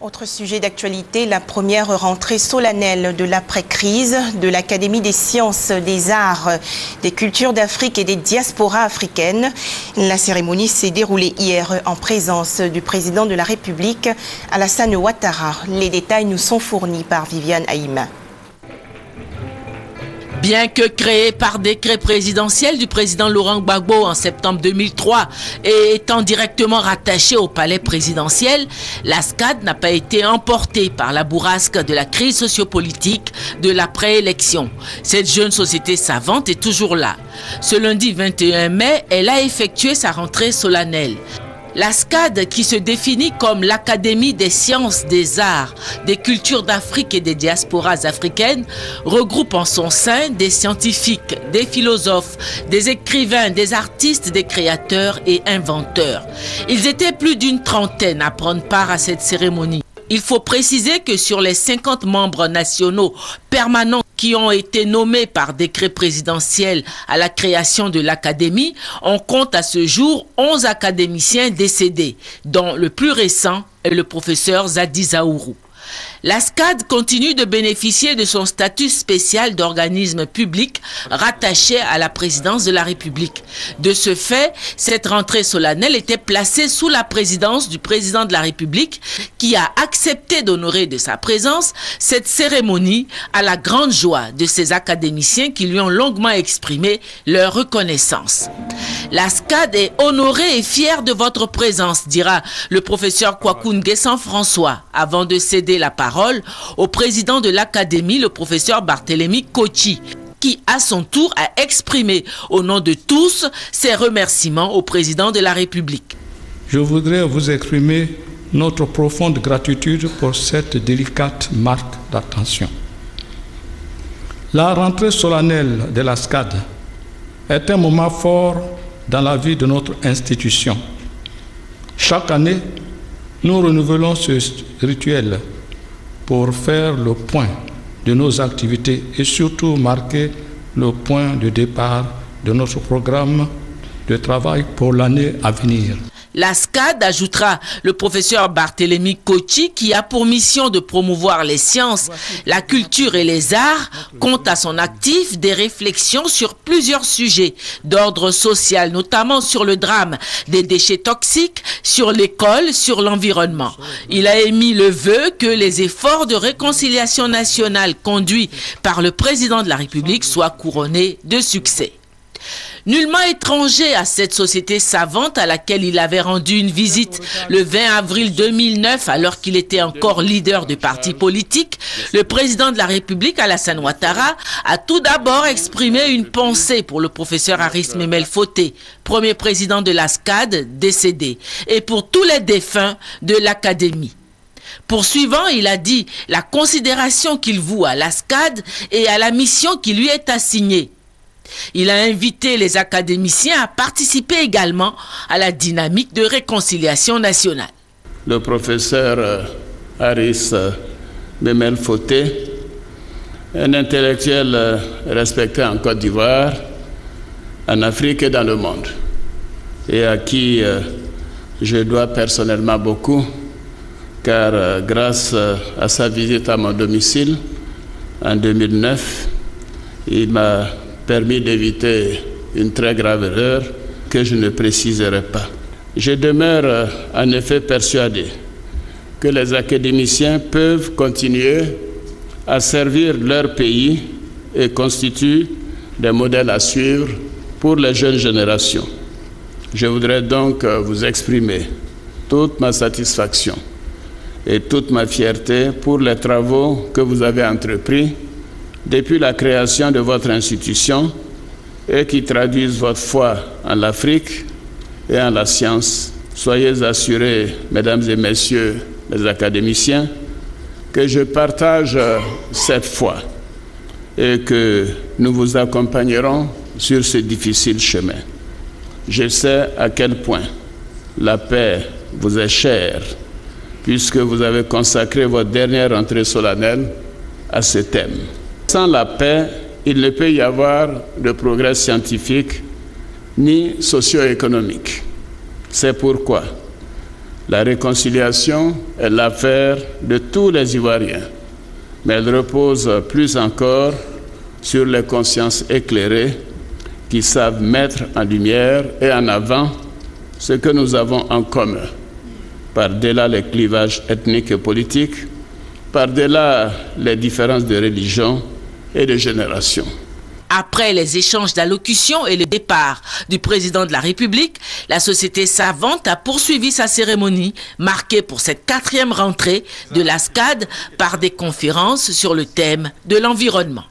Autre sujet d'actualité, la première rentrée solennelle de l'après-crise de l'Académie des sciences, des arts, des cultures d'Afrique et des diasporas africaines. La cérémonie s'est déroulée hier en présence du président de la République, Alassane Ouattara. Les détails nous sont fournis par Viviane Haïma. Bien que créé par décret présidentiel du président Laurent Gbagbo en septembre 2003 et étant directement rattaché au palais présidentiel, la SCAD n'a pas été emportée par la bourrasque de la crise sociopolitique de l'après-élection. Cette jeune société savante est toujours là. Ce lundi 21 mai, elle a effectué sa rentrée solennelle. La SCAD, qui se définit comme l'Académie des sciences, des arts, des cultures d'Afrique et des diasporas africaines, regroupe en son sein des scientifiques, des philosophes, des écrivains, des artistes, des créateurs et inventeurs. Ils étaient plus d'une trentaine à prendre part à cette cérémonie. Il faut préciser que sur les 50 membres nationaux permanents qui ont été nommés par décret présidentiel à la création de l'Académie, on compte à ce jour 11 académiciens décédés, dont le plus récent est le professeur Zadi Zaourou. La SCAD continue de bénéficier de son statut spécial d'organisme public rattaché à la présidence de la République. De ce fait, cette rentrée solennelle était placée sous la présidence du président de la République qui a accepté d'honorer de sa présence cette cérémonie à la grande joie de ces académiciens qui lui ont longuement exprimé leur reconnaissance. La SCAD est honorée et fière de votre présence, dira le professeur Kwaku Nguessan François, avant de céder la parole au président de l'Académie, le professeur Barthélémy Kochi, qui à son tour a exprimé au nom de tous ses remerciements au président de la République. Je voudrais vous exprimer notre profonde gratitude pour cette délicate marque d'attention. La rentrée solennelle de la SCAD est un moment fort dans la vie de notre institution. Chaque année, nous renouvelons ce rituel pour faire le point de nos activités et surtout marquer le point de départ de notre programme de travail pour l'année à venir. La SCAD, ajoutera le professeur Barthélémy Kochi, qui a pour mission de promouvoir les sciences, la culture et les arts, compte à son actif des réflexions sur plusieurs sujets d'ordre social, notamment sur le drame des déchets toxiques, sur l'école, sur l'environnement. Il a émis le vœu que les efforts de réconciliation nationale conduits par le président de la République soient couronnés de succès. Nullement étranger à cette société savante à laquelle il avait rendu une visite le 20 avril 2009 alors qu'il était encore leader de parti politique, le président de la République, Alassane Ouattara, a tout d'abord exprimé une pensée pour le professeur Aris Memel Foté, premier président de la SCAD décédé, et pour tous les défunts de l'Académie. Poursuivant, il a dit la considération qu'il voue à la SCAD et à la mission qui lui est assignée. Il a invité les académiciens à participer également à la dynamique de réconciliation nationale. Le professeur Aris Memel Foté, un intellectuel respecté en Côte d'Ivoire, en Afrique et dans le monde, et à qui je dois personnellement beaucoup, car grâce à sa visite à mon domicile en 2009, il m'a permis d'éviter une très grave erreur que je ne préciserai pas. Je demeure en effet persuadé que les académiciens peuvent continuer à servir leur pays et constituent des modèles à suivre pour les jeunes générations. Je voudrais donc vous exprimer toute ma satisfaction et toute ma fierté pour les travaux que vous avez entrepris depuis la création de votre institution et qui traduisent votre foi en l'Afrique et en la science. Soyez assurés, mesdames et messieurs les académiciens, que je partage cette foi et que nous vous accompagnerons sur ce difficile chemin. Je sais à quel point la paix vous est chère, puisque vous avez consacré votre dernière rentrée solennelle à ce thème. Sans la paix, il ne peut y avoir de progrès scientifique ni socio-économique. C'est pourquoi La réconciliation est l'affaire de tous les Ivoiriens, mais elle repose plus encore sur les consciences éclairées qui savent mettre en lumière et en avant ce que nous avons en commun, par-delà les clivages ethniques et politiques, par-delà les différences de religion et de génération. Après les échanges d'allocutions et le départ du président de la République, la société savante a poursuivi sa cérémonie, marquée pour cette 4e rentrée de la SCAD par des conférences sur le thème de l'environnement.